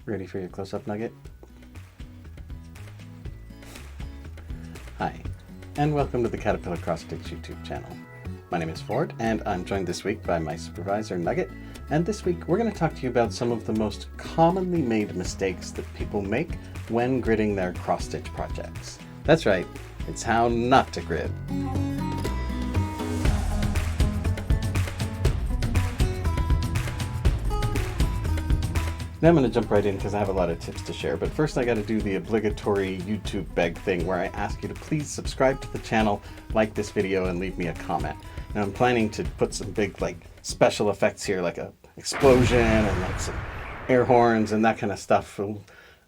Ready for your close-up nugget? Hi, and welcome to the Caterpillar Cross Stitch YouTube channel. My name is Ford, and I'm joined this week by my supervisor, Nugget. And this week, we're going to talk to you about some of the most commonly made mistakes that people make when gridding their cross-stitch projects. That's right, it's how not to grid. Now I'm going to jump right in because I have a lot of tips to share, but first I got to do the obligatory YouTube beg thing where I ask you to please subscribe to the channel, like this video, and leave me a comment. Now I'm planning to put some big special effects here, like a explosion and some air horns and that kind of stuff. We'll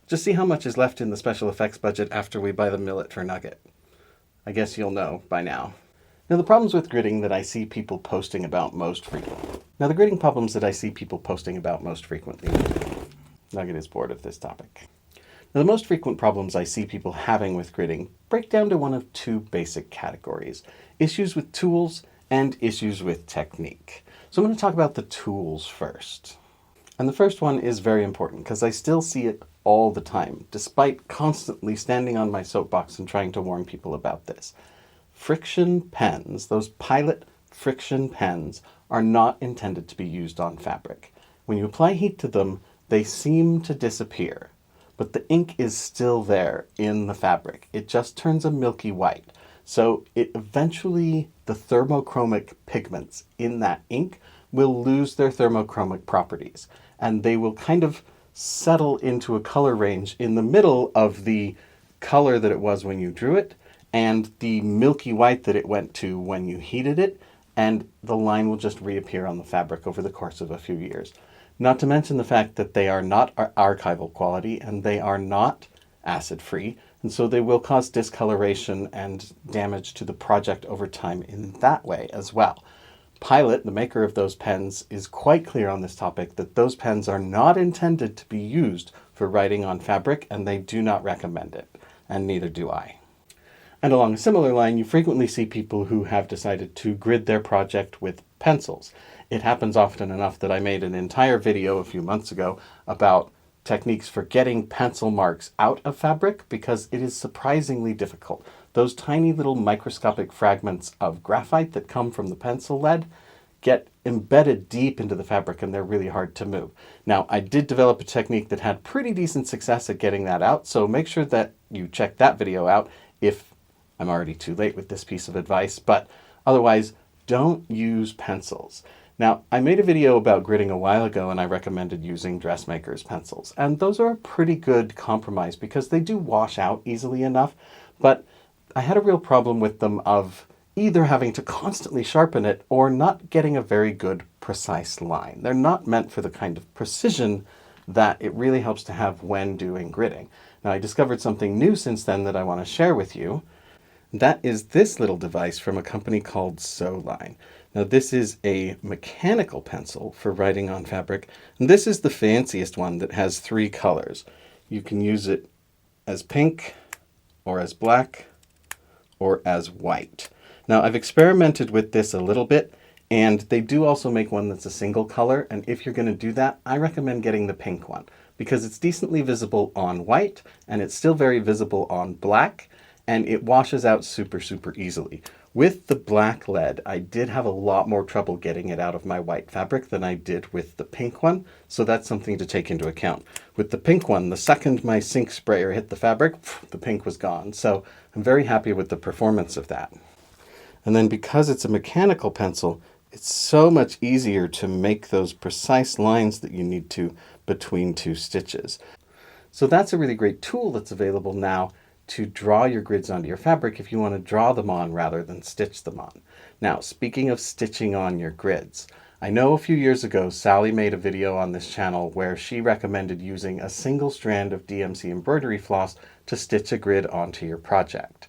just see how much is left in the special effects budget after we buy the millet for Nugget. I guess you'll know by now. Now the problems with gridding that I see people posting about most frequently. Nugget is bored of this topic. Now, the most frequent problems I see people having with gridding break down to one of two basic categories: issues with tools and issues with technique. So I'm going to talk about the tools first. And the first one is very important because I still see it all the time, despite constantly standing on my soapbox and trying to warn people about this. Frixion pens, those Pilot Frixion pens, are not intended to be used on fabric. When you apply heat to them, they seem to disappear, but the ink is still there in the fabric. It just turns a milky white. So eventually the thermochromic pigments in that ink will lose their thermochromic properties, and they will kind of settle into a color range in the middle of the color that it was when you drew it and the milky white that it went to when you heated it, and the line will just reappear on the fabric over the course of a few years. Not to mention the fact that they are not archival quality and they are not acid-free, and so they will cause discoloration and damage to the project over time in that way as well. Pilot, the maker of those pens, is quite clear on this topic that those pens are not intended to be used for writing on fabric, and they do not recommend it, and neither do I. And along a similar line, you frequently see people who have decided to grid their project with pencils. It happens often enough that I made an entire video a few months ago about techniques for getting pencil marks out of fabric because it is surprisingly difficult. Those tiny little microscopic fragments of graphite that come from the pencil lead get embedded deep into the fabric and they're really hard to move. Now, I did develop a technique that had pretty decent success at getting that out, so make sure that you check that video out if I'm already too late with this piece of advice, but otherwise, don't use pencils. Now, I made a video about gridding a while ago and I recommended using dressmaker's pencils. And those are a pretty good compromise because they do wash out easily enough, but I had a real problem with them of either having to constantly sharpen it or not getting a very good precise line. They're not meant for the kind of precision that it really helps to have when doing gridding. Now, I discovered something new since then that I want to share with you. That is this little device from a company called Sewline. Now this is a mechanical pencil for writing on fabric, and this is the fanciest one that has 3 colors. You can use it as pink, or as black, or as white. Now I've experimented with this a little bit, and they do also make one that's a single color, and if you're going to do that, I recommend getting the pink one, because it's decently visible on white, and it's still very visible on black, and it washes out super easily. With the black lead, I did have a lot more trouble getting it out of my white fabric than I did with the pink one, so that's something to take into account. With the pink one, the second my sink sprayer hit the fabric, the pink was gone, so I'm very happy with the performance of that. And then because it's a mechanical pencil, it's so much easier to make those precise lines that you need to between 2 stitches. So that's a really great tool that's available now to draw your grids onto your fabric if you want to draw them on rather than stitch them on. Now, speaking of stitching on your grids, I know a few years ago Sally made a video on this channel where she recommended using a single strand of DMC embroidery floss to stitch a grid onto your project.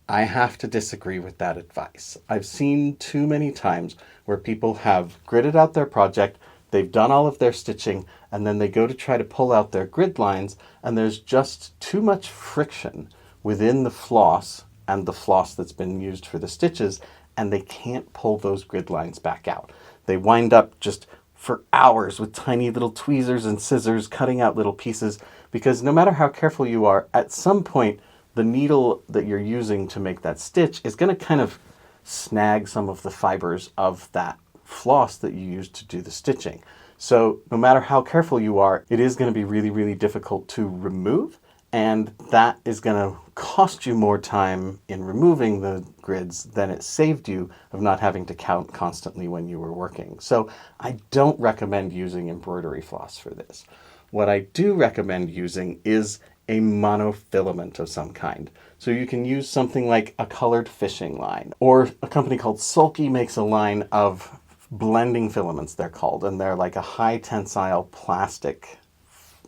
I have to disagree with that advice. I've seen too many times where people have gridded out their project, they've done all of their stitching, and then they go to try to pull out their grid lines, and there's just too much friction within the floss and the floss that's been used for the stitches, and they can't pull those grid lines back out. They wind up just for hours with tiny little tweezers and scissors cutting out little pieces, because no matter how careful you are, at some point the needle that you're using to make that stitch is going to kind of snag some of the fibers of that floss that you used to do the stitching. So no matter how careful you are, it is going to be really, really difficult to remove, and that is going to cost you more time in removing the grids than it saved you of not having to count constantly when you were working. So I don't recommend using embroidery floss for this. What I do recommend using is a monofilament of some kind. So you can use something like a colored fishing line, or a company called Sulky makes a line of blending filaments, they're called, and they're like a high tensile plastic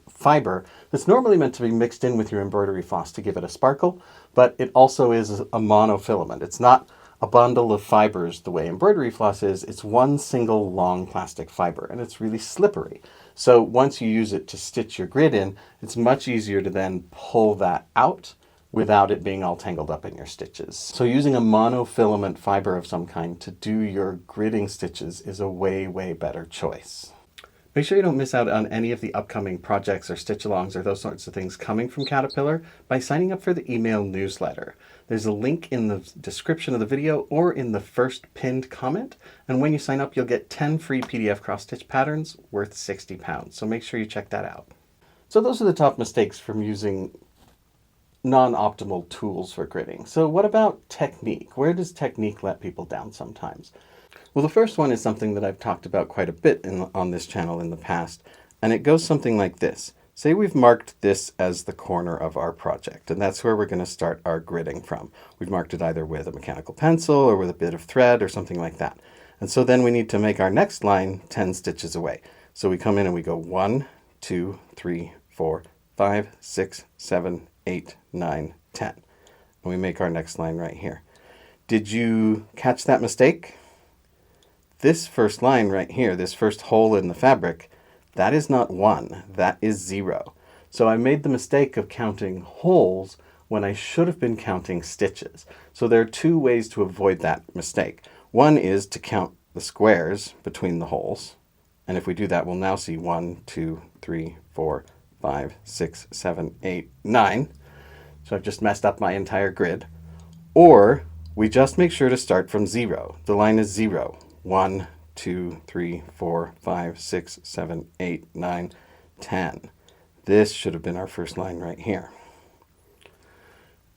fiber that's normally meant to be mixed in with your embroidery floss to give it a sparkle, but it also is a monofilament. It's not a bundle of fibers the way embroidery floss is. It's one single long plastic fiber, and it's really slippery. So once you use it to stitch your grid in, it's much easier to then pull that out without it being all tangled up in your stitches. So using a monofilament fiber of some kind to do your gridding stitches is a way, way better choice. Make sure you don't miss out on any of the upcoming projects or stitch-alongs or those sorts of things coming from Caterpillar by signing up for the email newsletter. There's a link in the description of the video or in the first pinned comment, and when you sign up you'll get 10 free PDF cross-stitch patterns worth £60, so make sure you check that out. So those are the top mistakes from using non-optimal tools for gridding. So what about technique? Where does technique let people down sometimes? Well, the first one is something that I've talked about quite a bit on this channel in the past, and it goes something like this. Say we've marked this as the corner of our project, and that's where we're going to start our gridding from. We've marked it either with a mechanical pencil or with a bit of thread or something like that. And so then we need to make our next line 10 stitches away. So we come in and we go 1, 2, 3, 4, 5, 6, 7, 8, 9, 10. And we make our next line right here. Did you catch that mistake? This first line right here, this first hole in the fabric, that is not 1, that is 0. So I made the mistake of counting holes when I should have been counting stitches. So there are two ways to avoid that mistake. One is to count the squares between the holes. And if we do that, we'll now see 1, 2, 3, 4, 5, 6, 7, 8, 9. So I've just messed up my entire grid. Or we just make sure to start from 0. The line is 0. 1, 2, 3, 4, 5, 6, 7, 8, 9, 10. This should have been our first line right here.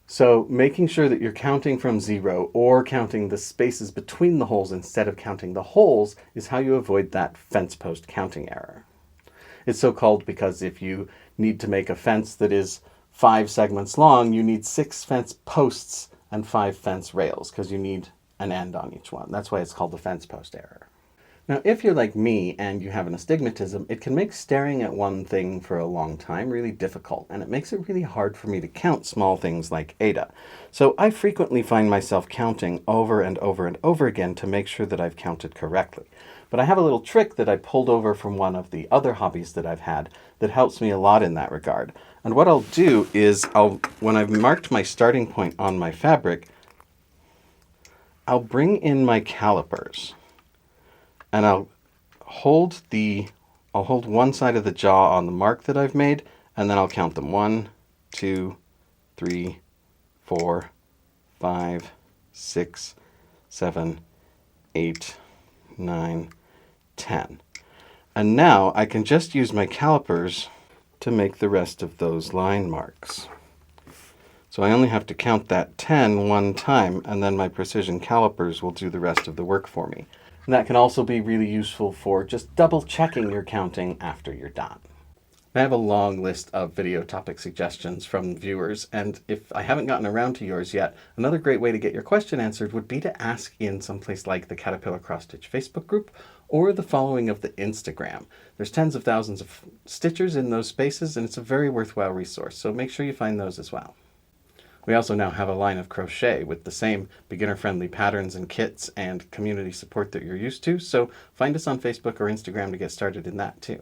So making sure that you're counting from 0 or counting the spaces between the holes instead of counting the holes is how you avoid that fence post counting error. It's so called because if you need to make a fence that is 5 segments long, you need 6 fence posts and 5 fence rails because you need an end on each one. That's why it's called the fence post error. Now, if you're like me and you have an astigmatism, it can make staring at one thing for a long time really difficult, and it makes it really hard for me to count small things like eta. So I frequently find myself counting over and over and over again to make sure that I've counted correctly. But I have a little trick that I pulled over from one of the other hobbies that I've had that helps me a lot in that regard. And what I'll do is when I've marked my starting point on my fabric, I'll bring in my calipers and I'll hold one side of the jaw on the mark that I've made, and then I'll count them 1, 2, 3, 4, 5, 6, 7, 8, 9, 10. And now I can just use my calipers to make the rest of those line marks. So I only have to count that 10 one time, and then my precision calipers will do the rest of the work for me. And that can also be really useful for just double checking your counting after you're done. I have a long list of video topic suggestions from viewers, and if I haven't gotten around to yours yet, another great way to get your question answered would be to ask in someplace like the Caterpillar Cross Stitch Facebook group or the following of the Instagram. There's tens of thousands of stitchers in those spaces, and it's a very worthwhile resource, so make sure you find those as well. We also now have a line of crochet with the same beginner-friendly patterns and kits and community support that you're used to, so find us on Facebook or Instagram to get started in that too.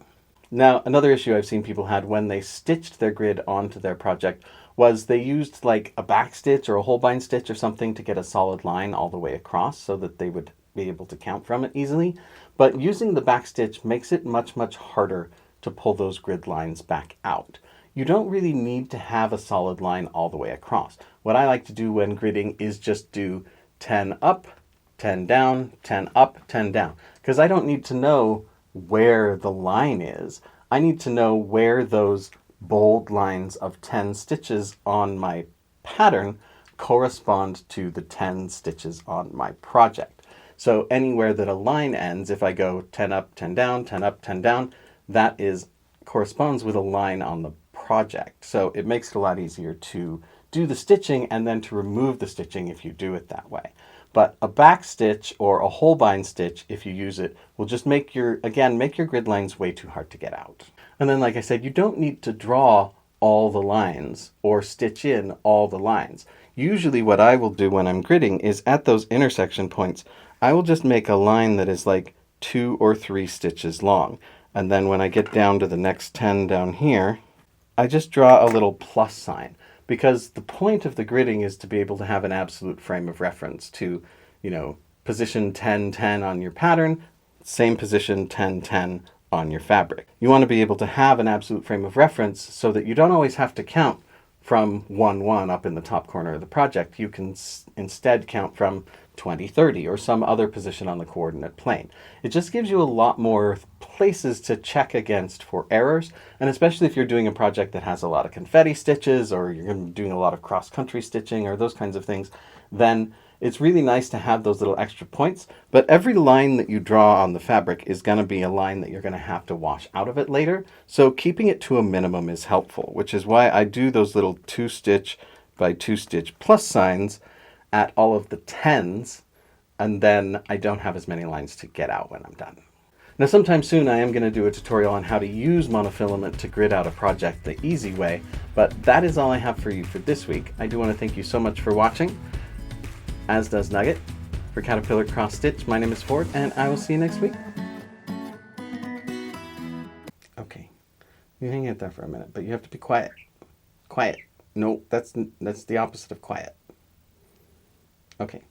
Now, another issue I've seen people had when they stitched their grid onto their project was they used like a backstitch or a holbein stitch or something to get a solid line all the way across so that they would be able to count from it easily. But using the backstitch makes it much, much harder to pull those grid lines back out. You don't really need to have a solid line all the way across. What I like to do when gridding is just do 10 up, 10 down, 10 up, 10 down, because I don't need to know where the line is. I need to know where those bold lines of 10 stitches on my pattern correspond to the 10 stitches on my project. So anywhere that a line ends, if I go 10 up, 10 down, 10 up, 10 down, that corresponds with a line on the project. So it makes it a lot easier to do the stitching and then to remove the stitching if you do it that way. But a back stitch or a holbein stitch, if you use it, will just make your grid lines way too hard to get out. And then, like I said, you don't need to draw all the lines or stitch in all the lines. Usually what I will do when I'm gridding is at those intersection points, I will just make a line that is like 2 or 3 stitches long. And then when I get down to the next 10 down here, I just draw a little plus sign, because the point of the gridding is to be able to have an absolute frame of reference to, position 10, 10 on your pattern, same position 10, 10 on your fabric. You want to be able to have an absolute frame of reference so that you don't always have to count from 1, 1 up in the top corner of the project. You can instead count from 20, 30 or some other position on the coordinate plane. It just gives you a lot more places to check against for errors, and especially if you're doing a project that has a lot of confetti stitches or you're going to be doing a lot of cross-country stitching or those kinds of things, then it's really nice to have those little extra points. But every line that you draw on the fabric is going to be a line that you're going to have to wash out of it later. So keeping it to a minimum is helpful, which is why I do those little 2-stitch by 2-stitch plus signs at all of the 10s, and then I don't have as many lines to get out when I'm done. Now, sometime soon I am going to do a tutorial on how to use monofilament to grid out a project the easy way, but that is all I have for you for this week. I do want to thank you so much for watching, as does Nugget. For Caterpillar Cross Stitch, my name is Ford, and I will see you next week. Okay, you hang out there for a minute, but you have to be quiet. Quiet. No, that's the opposite of quiet. Okay.